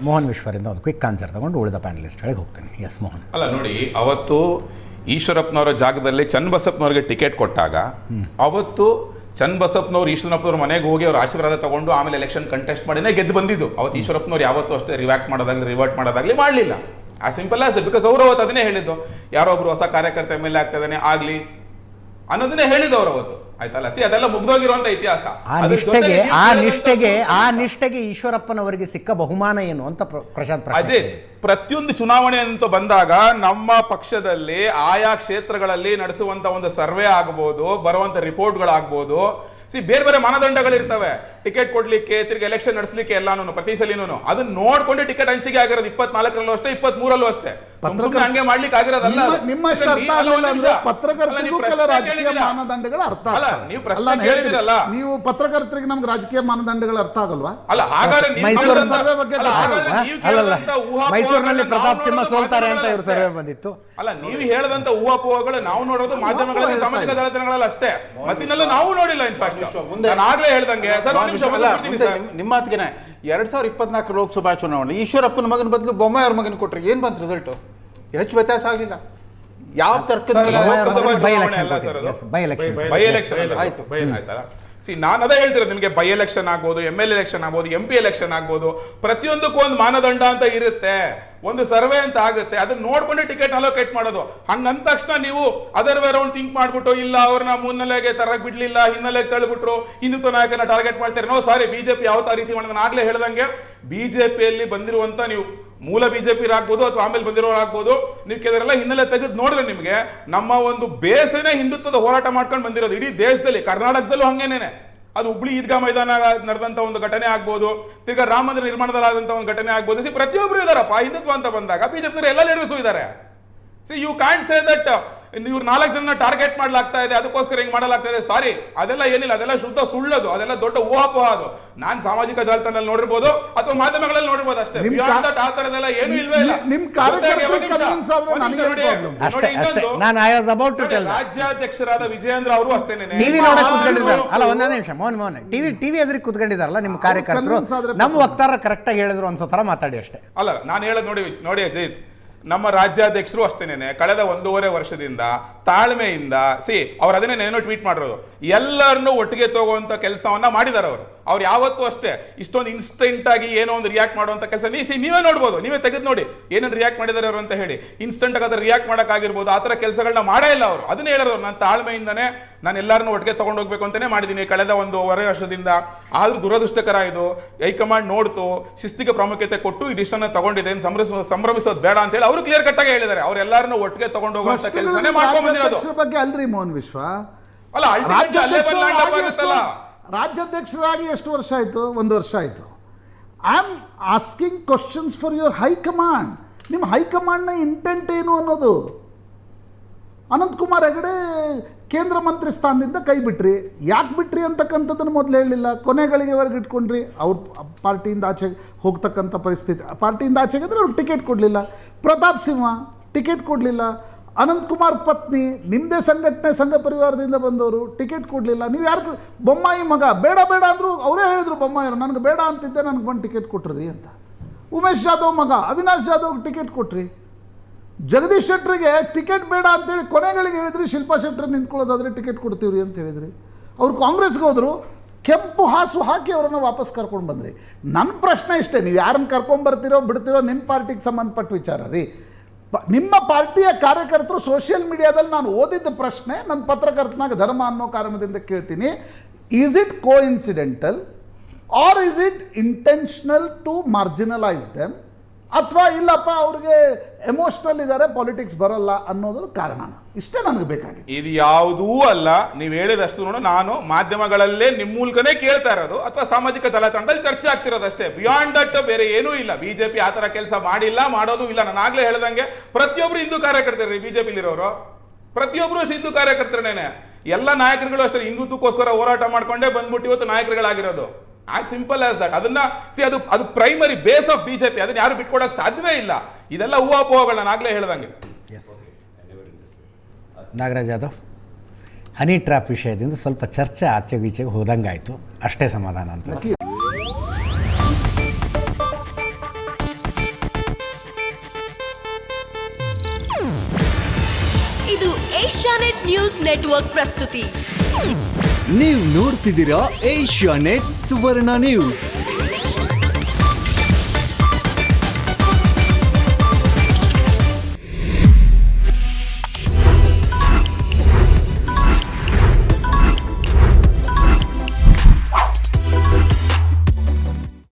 ಮೋಹನ್ ವಿಶ್ವರಿಂದ ಒಂದು quick answer ತಗೊಂಡು ಉಳಿದ ಪ್ಯಾನಲಿಸ್ಟ್ಗಳಿಗೆ ಹೋಗ್ತೀನಿ. ಎಸ್ ಮೋಹನ್. ಅಲ್ಲ ನೋಡಿ, ಅವತ್ತು ಈಶ್ವರಪ್ಪನವರ ಜಾಗದಲ್ಲಿ ಚನ್ನಬಸಪ್ಪನವ್ರಿಗೆ ಟಿಕೆಟ್ ಕೊಟ್ಟಾಗ ಅವತ್ತು ಚನ್ನಬಸಪ್ಪನವ್ರು ಈಶ್ವರಪ್ಪನವ್ರ ಮನೆಗೆ ಹೋಗಿ ಅವ್ರ ಆಶೀರ್ವಾದ ತಗೊಂಡು ಆಮೇಲೆ ಎಲೆಕ್ಷನ್ ಕಂಟೆಸ್ಟ್ ಮಾಡಿನೇ ಗೆದ್ದು ಬಂದಿದ್ದು. ಅವತ್ತು ಈಶ್ವರಪ್ಪನವ್ರು ಯಾವತ್ತೂ ಅಷ್ಟೇ ರಿವರ್ಟ್ ಮಾಡೋದಾಗ್ಲಿ ಮಾಡಲಿಲ್ಲ. ಆ ಸಿಂಪಲ್ ಆಸ್ ಬಿಕಾಸ್ ಅವರು ಅವತ್ತು ಅದನ್ನೇ ಹೇಳಿದ್ದು, ಯಾರೋ ಒಬ್ರು ಹೊಸ ಕಾರ್ಯಕರ್ತ MLA ಆಗ್ತದಾನೆ ಆಗ್ಲಿ ಅನ್ನೋದನ್ನೇ ಹೇಳಿದ್ದು ಅವ್ರು ಅವತ್ತು. ಆಯ್ತಲ್ಲ, ಅದೆಲ್ಲ ಮುಗ್ದೋಗಿರುವಂತ ಇತಿಹಾಸ. ಆ ನಿಷ್ಠೆಗೆ ಈಶ್ವರಪ್ಪನವರಿಗೆ ಸಿಕ್ಕ ಬಹುಮಾನ ಏನು ಅಂತ ಪ್ರಶಾಂತ್ ಅಜಯ್, ಪ್ರತಿಯೊಂದು ಚುನಾವಣೆ ಅಂತ ಬಂದಾಗ ನಮ್ಮ ಪಕ್ಷದಲ್ಲಿ ಆಯಾ ಕ್ಷೇತ್ರಗಳಲ್ಲಿ ನಡೆಸುವಂತ ಒಂದು ಸರ್ವೆ ಆಗಬಹುದು, ಬರುವಂತ ರಿಪೋರ್ಟ್ಗಳಾಗಬಹುದು, ಬೇರೆ ಬೇರೆ ಮಾನದಂಡಗಳಿರ್ತವೆ. ಟಿಕೆಟ್ ಕೊಡ್ಲಿಕ್ಕೆ, ತಿರ್ಗಿ ಎಲೆಕ್ಷನ್ ನಡೆಸಲಿಕ್ಕೆ ಎಲ್ಲಾನು ಪ್ರತಿ ಸಲಿನೂ ಅದನ್ನ ನೋಡ್ಕೊಂಡು ಟಿಕೆಟ್ ಹಂಚಿಕೆ ಆಗಿರೋದು. 24ರಲ್ಲೂ ಅಷ್ಟೇ, 23ರಲ್ಲೂ ಅಷ್ಟೇ. ಹಂಗೆ ಮಾಡ್ಲಿಕ್ಕೆ ಆಗಿರೋದಲ್ಲ. ನೀವು ಪತ್ರಕರ್ತರಿಗೆ ನಮ್ಗೆ ರಾಜಕೀಯ ಮಾನದಂಡಗಳು ಅರ್ಥ ಆಗಲ್ವಾ? ಅಲ್ಲ, ಹಾಗಾದ್ರೆ ಮೈಸೂರಿನಲ್ಲಿ ಪ್ರತಾಪ್ ಸಿಂಹ ಸೋಲ್ತಾರೆ ಅಂತ ಇವರು ಸರ್ವೆ ಬಂದಿತ್ತು. ಅಲ್ಲ, ನೀವು ಹೇಳದಂತ ಊಹಾಪೋಹಗಳು ನಾವು ನೋಡೋದು ಮಾಧ್ಯಮಗಳಲ್ಲಿ, ಸಾಮಾಜಿಕ ಜಾಲತಾಣಗಳಲ್ಲಿ ಅಷ್ಟೇ. ಮತ್ತಿನ್ನೆಲ್ಲ ನಾವು ನೋಡಿಲ್ಲ. ಇನ್ಫ್ಯಾಕ್ಟ್ ನಾನು ಆಗ್ಲೇ ಹೇಳ್ದಂಗೆ ನಿಮ್ಮ ಮಾತಿಗೆ 2024 ಲೋಕಸಭಾ ಚುನಾವಣೆ ಈಶ್ವರಪ್ಪನ ಮಗನ ಬದಲು ಬೊಮ್ಮಾಯಿ ಅವ್ರ ಮಗನ ಕೊಟ್ರೆ ಏನ್ ಬಂತು ರಿಸಲ್ಟ್? ಹೆಚ್ಚು ವ್ಯತ್ಯಾಸ ಆಗಲಿಲ್ಲ. ಯಾವ ತರ್ಕದ ಆಯ್ತಲ್ಲ. ನಾನು ಅದೇ ಹೇಳ್ತಿರೋದು ನಿಮಗೆ, ಬೈ ಎಲೆಕ್ಷನ್ ಆಗ್ಬೋದು, MLA ಎಲೆಕ್ಷನ್ ಆಗ್ಬೋದು, MP ಎಲೆಕ್ಷನ್ ಆಗ್ಬೋದು, ಪ್ರತಿಯೊಂದಕ್ಕೂ ಒಂದು ಮಾನದಂಡ ಅಂತ ಇರುತ್ತೆ, ಒಂದು ಸರ್ವೆ ಅಂತ ಆಗುತ್ತೆ. ಅದನ್ನ ನೋಡ್ಕೊಂಡು ಟಿಕೆಟ್ ಅಲೋಕೇಟ್ ಮಾಡೋದು. ಹಂಗಂದ ತಕ್ಷಣ ನೀವು ಅದರ್ ವೇ ರೌಂಡ್ ಥಿಂಕ್ ಮಾಡ್ಬಿಟ್ಟು, ಇಲ್ಲ ಅವ್ರನ್ನ ಮುನ್ನೆಲೆಗೆ ತರಕ್ ಬಿಡ್ಲಿಲ್ಲ, ಹಿನ್ನೆಲೆಗೆ ತಳ್ಳಿಬಿಟ್ರು, ಹಿಂದುತ್ವ ನಾಯಕನ ಟಾರ್ಗೆಟ್ ಮಾಡ್ತಾರೆ. ನೋ ಸಾರಿ, ಬಿಜೆಪಿ ಯಾವ ರೀತಿ ಮಾಡೋದು. ನಾನು ಆಗ್ಲೇ ಹೇಳ್ದಂಗೆ ಬಿಜೆಪಿಯಲ್ಲಿ ಬಂದಿರುವಂತ ನೀವು ಮೂಲ ಬಿಜೆಪಿ ಆಗ್ಬೋದು ಅಥವಾ ಆಮೇಲೆ ಬಂದಿರೋರು ಆಗ್ಬೋದು, ನೀವು ಕೆಲವರೆಲ್ಲ ಹಿನ್ನೆಲೆ ತೆಗೆದು ನೋಡಿದ್ರೆ ನಿಮಗೆ ನಮ್ಮ ಒಂದು ಬೇಸನೇ ಹಿಂದುತ್ವದ ಹೋರಾಟ ಮಾಡ್ಕೊಂಡು ಬಂದಿರೋದು ಇಡೀ ದೇಶದಲ್ಲಿ. ಕರ್ನಾಟಕದಲ್ಲೂ ಹಂಗೇನೇನೆ. ಅದು ಹುಬ್ಳಿ ಈದ್ಗಾ ಮೈದಾನ ನಡೆದಂತ ಒಂದು ಘಟನೆ ಆಗ್ಬೋದು, ಈಗ ರಾಮ ಮಂದಿರ ನಿರ್ಮಾಣದಲ್ಲಾದಂತ ಒಂದು ಘಟನೆ ಆಗ್ಬೋದು. ಪ್ರತಿಯೊಬ್ಬರು ಇದಾರಪ್ಪ ಹಿಂದುತ್ವ ಅಂತ ಬಂದಾಗ. ಬಿಜೆಪಿ ಎಲ್ಲ ಲೀಡರ್ಸು ಇದ್ದಾರೆ. ಯು ಕಾಂಟ್ ಸೇ ದಟ್ ಇವ್ರು 4 ಜನ ಟಾರ್ಗೆಟ್ ಮಾಡ್ಲಾಗ್ತಾ ಇದೆ, ಅದಕ್ಕೋಸ್ಕರ ಹಿಂಗ್ ಮಾಡಲಾಗ್ತಾ ಇದೆ. ಸಾರಿ, ಅದೆಲ್ಲ ಏನಿಲ್ಲ, ಅದೆಲ್ಲ ಶುದ್ಧ ಸುಳ್ಳದು, ಅದೆಲ್ಲ ದೊಡ್ಡ ಊಹಾಪೋಹ. ಅದು ನಾನ್ ಸಾಮಾಜಿಕ ಜಾಲತಾಣದಲ್ಲಿ ನೋಡಿರ್ಬೋದು ಅಥವಾ ಮಾಧ್ಯಮಗಳಲ್ಲಿ ನೋಡಿರ್ಬೋದು ಅಷ್ಟೇ. ಆ ತರದೆಲ್ಲ ಏನು ಇಲ್ವೇ ಇಲ್ಲ. ರಾಜ್ಯಾಧ್ಯಕ್ಷರಾದ ವಿಜಯೇಂದ್ರ ಅವರು ಅಷ್ಟೇನೆ ಅಲ್ಲ, ಒಂದೇ ನಿಮಿಷ ಮೋಹನ್, ಟಿವಿ ಎದುರಿಗೆ ಕುತ್ಕೊಂಡಿದಾರಲ್ಲ ನಿಮ್ಮ ಕಾರ್ಯಕರ್ತರು, ನಮ್ಮ ವಕ್ತಾರ ಕರೆಕ್ಟ್ ಆಗಿ ಹೇಳಿದ್ರು ಅನ್ಸೋ ತರ ಮಾತಾಡಿ ಅಷ್ಟೇ. ಅಲ್ಲ, ನಾನು ಹೇಳೋದು ನೋಡಿ ಅಜಯ್, ನಮ್ಮ ರಾಜ್ಯಾಧ್ಯಕ್ಷರು ಅಷ್ಟೇನೆ ಕಳೆದ 1.5 ವರ್ಷದಿಂದ ತಾಳ್ಮೆಯಿಂದ ಅವ್ರು ಅದನ್ನೇ ಏನೋ ಟ್ವೀಟ್ ಮಾಡಿರೋದು, ಎಲ್ಲರನ್ನೂ ಒಟ್ಟಿಗೆ ತಗೋಂತ ಕೆಲಸವನ್ನ ಮಾಡಿದಾರೆ ಅವರು. ಅವ್ರು ಯಾವತ್ತೂ ಅಷ್ಟೇ ಇಷ್ಟೊಂದು ಇನ್ಸ್ಟೆಂಟ್ ಆಗಿ ಏನೋ ಒಂದು ರಿಯಾಕ್ಟ್ ಮಾಡುವಂತ ಕೆಲಸ ನೀವೇ ನೋಡ್ಬೋದು, ನೀವೇ ತೆಗೆದು ನೋಡಿ ಏನೇನು ರಿಯಾಕ್ಟ್ ಮಾಡಿದಾರೆ ಅವರು ಅಂತ ಹೇಳಿ. ಇನ್ಸ್ಟೆಂಟ್ ಆಗಿ ಅದ್ರ ರಿಯಾಕ್ಟ್ ಮಾಡಕ್ಕಾಗಿರ್ಬೋದು, ಆ ತರ ಕೆಲಸಗಳನ್ನ ಮಾಡೇ ಇಲ್ಲ ಅವರು. ಅದನ್ನೇ ಹೇಳಿದ್ರು, ನಾನು ತಾಳ್ಮೆಯಿಂದನೇ ನಾನು ಎಲ್ಲರನ್ನೂ ಒಟ್ಟಿಗೆ ತಗೊಂಡು ಹೋಗ್ಬೇಕು ಅಂತಾನೆ ಮಾಡಿದ್ದೀನಿ ಕಳೆದ 1.5 ವರ್ಷದಿಂದ. ಆದ್ರೂ ದುರದೃಷ್ಟಕರ ಇದು, ಹೈಕಮಾಂಡ್ ನೋಡ್ತು, ಶಿಸ್ತಿಗೆ ಪ್ರಾಮುಖ್ಯತೆ ಕೊಟ್ಟು ಈ ಡಿಸಿಷನ್ ತಗೊಂಡಿದೆ, ಸಂಭ್ರಮಿಸೋದು ಬೇಡ ಅಂತ ಹೇಳಿ ಅವರು ಕ್ಲಿಯರ್ ಕಟ್ ಆಗಿ ಹೇಳಿದ್ದಾರೆ. ಅವರೆಲ್ಲರನ್ನೂ ಒಟ್ಟಿಗೆ ತಗೊಂಡು ಹೋಗುವಂತ ಕೆಲಸನೇ ಮಾಡ್ಕೊಂಡು ಬಂದಿರೋದು. ಬಗ್ಗೆ ಅಲ್ರಿ ಮೋಹನ್ ವಿಶ್ವ, ಅಲ್ಲ ರಾಜ್ಯಾಧ್ಯಕ್ಷರಾಗಿ ಎಷ್ಟು ವರ್ಷ ಆಯ್ತು? 1 ವರ್ಷ ಆಯ್ತು. I am asking questions for your high command. ನಿಮ್ಮ ಹೈಕಮಾಂಡ್ನ ಇಂಟೆಂಟ್ ಏನು ಅನ್ನೋದು. ಅನಂತಕುಮಾರ್ ಹೆಗಡೆ ಕೇಂದ್ರ ಮಂತ್ರಿ ಸ್ಥಾನದಿಂದ ಕೈ ಬಿಟ್ರಿ, ಯಾಕೆ ಬಿಟ್ರಿ ಅಂತಕ್ಕಂಥದ್ದನ್ನು ಮೊದಲು ಹೇಳಲಿಲ್ಲ, ಕೊನೆಗಳಿಗೆವರೆಗೆ ಇಟ್ಕೊಂಡ್ರಿ. ಅವ್ರ ಪಾರ್ಟಿಯಿಂದ ಆಚೆ ಹೋಗ್ತಕ್ಕಂಥ ಪರಿಸ್ಥಿತಿ, ಪಾರ್ಟಿಯಿಂದ ಆಚೆಗೆ ಅಂದರೆ ಅವ್ರಿಗೆ ಟಿಕೆಟ್ ಕೊಡಲಿಲ್ಲ. ಪ್ರತಾಪ್ ಸಿಂಹ ಟಿಕೆಟ್ ಕೊಡಲಿಲ್ಲ. ಅನಂತಕುಮಾರ್ ಪತ್ನಿ ನಿಮ್ಮದೇ ಸಂಘಟನೆ ಸಂಘ ಪರಿವಾರದಿಂದ ಬಂದವರು, ಟಿಕೆಟ್ ಕೊಡಲಿಲ್ಲ. ನೀವು ಯಾರು? ಬೊಮ್ಮಾಯಿ ಮಗ ಬೇಡ ಅಂದರು, ಅವರೇ ಹೇಳಿದರು ಬೊಮ್ಮಾಯಿಯವರು, ನನಗೆ ಬೇಡ ಅಂತಿದ್ದೆ, ನನಗೆ ಬಂದು ಟಿಕೆಟ್ ಕೊಟ್ರಿ ಅಂತ. ಉಮೇಶ್ ಜಾಧವ್ ಮಗ ಅವಿನಾಶ್ ಜಾಧವ್ಗೆ ಟಿಕೆಟ್ ಕೊಟ್ರಿ. ಜಗದೀಶ್ ಶೆಟ್ಟರಿಗೆ ಟಿಕೆಟ್ ಬೇಡ ಅಂತೇಳಿ ಕೊನೆಗಳಿಗೆ ಹೇಳಿದ್ರಿ, ಶಿಲ್ಪಾ ಶೆಟ್ಟರ್ ನಿಂತ್ಕೊಳ್ಳೋದಾದ್ರೆ ಟಿಕೆಟ್ ಕೊಡ್ತೀವ್ರಿ ಅಂತ ಹೇಳಿದ್ರಿ. ಅವರು ಕಾಂಗ್ರೆಸ್ಗೆ ಹೋದರು, ಕೆಂಪು ಹಾಸು ಹಾಕಿ ಅವರನ್ನು ವಾಪಸ್ ಕರ್ಕೊಂಡು ಬಂದ್ರಿ. ನನ್ನ ಪ್ರಶ್ನೆ ಇಷ್ಟೇ, ನೀವು ಯಾರನ್ನು ಕರ್ಕೊಂಬರ್ತೀರೋ ಬಿಡ್ತೀರೋ ನಿಮ್ಮ ಪಾರ್ಟಿಗೆ ಸಂಬಂಧಪಟ್ಟ ವಿಚಾರ ರೀ. ನಿಮ್ಮ ಪಾರ್ಟಿಯ ಕಾರ್ಯಕರ್ತರು ಸೋಷಿಯಲ್ ಮೀಡಿಯಾದಲ್ಲಿ ನಾನು ಓದಿದ್ದ ಪ್ರಶ್ನೆ, ನನ್ನ ಪತ್ರಕರ್ತನಾಗ ಧರ್ಮ ಅನ್ನೋ ಕಾರಣದಿಂದ ಕೇಳ್ತೀನಿ, is it coincidental or is it intentional to marginalise them, ಅಥವಾ ಇಲ್ಲಪ್ಪ ಅವ್ರಿಗೆ ಎಮೋಷನಲ್ ಇದ್ದಾರೆ, ಪಾಲಿಟಿಕ್ಸ್ ಬರಲ್ಲ ಅನ್ನೋದ್ರ ಕಾರಣ? ಇಷ್ಟೇ ನನಗೆ ಬೇಕಾಗಿದೆ. ಇದು ಯಾವುದೂ ಅಲ್ಲ, ನೀವು ಹೇಳಿದಷ್ಟು ನೋಡು, ನಾನು ಮಾಧ್ಯಮಗಳಲ್ಲೇ ನಿಮ್ಮ ಮೂಲಕನೇ ಕೇಳ್ತಾ ಇರೋದು ಅಥವಾ ಸಾಮಾಜಿಕ ಜಾಲತಾಣದಲ್ಲಿ ಚರ್ಚೆ ಆಗ್ತಿರೋದು ಅಷ್ಟೇ. ಬಿಯಾಂಡ್ ದಟ್ ಬೇರೆ ಏನೂ ಇಲ್ಲ. ಬಿಜೆಪಿ ಆ ತರ ಕೆಲಸ ಮಾಡಿಲ್ಲ, ಮಾಡೋದು ಇಲ್ಲ. ನಾನು ಆಗ್ಲೇ ಹೇಳ್ದಂಗೆ ಪ್ರತಿಯೊಬ್ರು ಹಿಂದೂ ಕಾರ್ಯಕರ್ತರು ಬಿಜೆಪಿಲಿರೋರು, ಪ್ರತಿಯೊಬ್ರು ಹಿಂದೂ ಕಾರ್ಯಕರ್ತರೇನೆ. ಎಲ್ಲ ನಾಯಕರುಗಳು ಅಷ್ಟೇ ಹಿಂದುತ್ವಕ್ಕೋಸ್ಕರ ಹೋರಾಟ ಮಾಡ್ಕೊಂಡೇ ಬಂದ್ಬಿಟ್ಟು ಇವತ್ತು ನಾಯಕರುಗಳಾಗಿರೋದು. As simple as that. ಅದನ್ನ ಅದು ಪ್ರೈಮರಿ ಬೇಸ್ ಆಫ್ ಬಿಜೆಪಿ, ಅದನ್ನ ಯಾರು ಬಿಟ್ಕೊಡಕ್ ಸಾಧ್ಯವೇ ಇಲ್ಲ. ಇದೆಲ್ಲ ಊಹಾಪೋಹಗಳನ್ನ ಆಗ್ಲೇ ಹೇಳ್ದಂಗೆ. Yes, Nagaraj Yadav, honey trap ವಿಷಯದಿಂದ ಸ್ವಲ್ಪ ಚರ್ಚೆ ಆಚೆಗೀಚೆಗೆ ಹೋದಂಗಾಯ್ತು, ಅಷ್ಟೇ ಸಮಾಧಾನ ಅಂತ. ಇದು ಏಷ್ಯಾನೆಟ್ ನ್ಯೂಸ್ ನೆಟ್ವರ್ಕ್ ಪ್ರಸ್ತುತಿ. ನೀವು ನೋಡ್ತಿದ್ದೀರಾ ಏಷ್ಯಾನೆಟ್ ಸುವರ್ಣ ನ್ಯೂಸ್.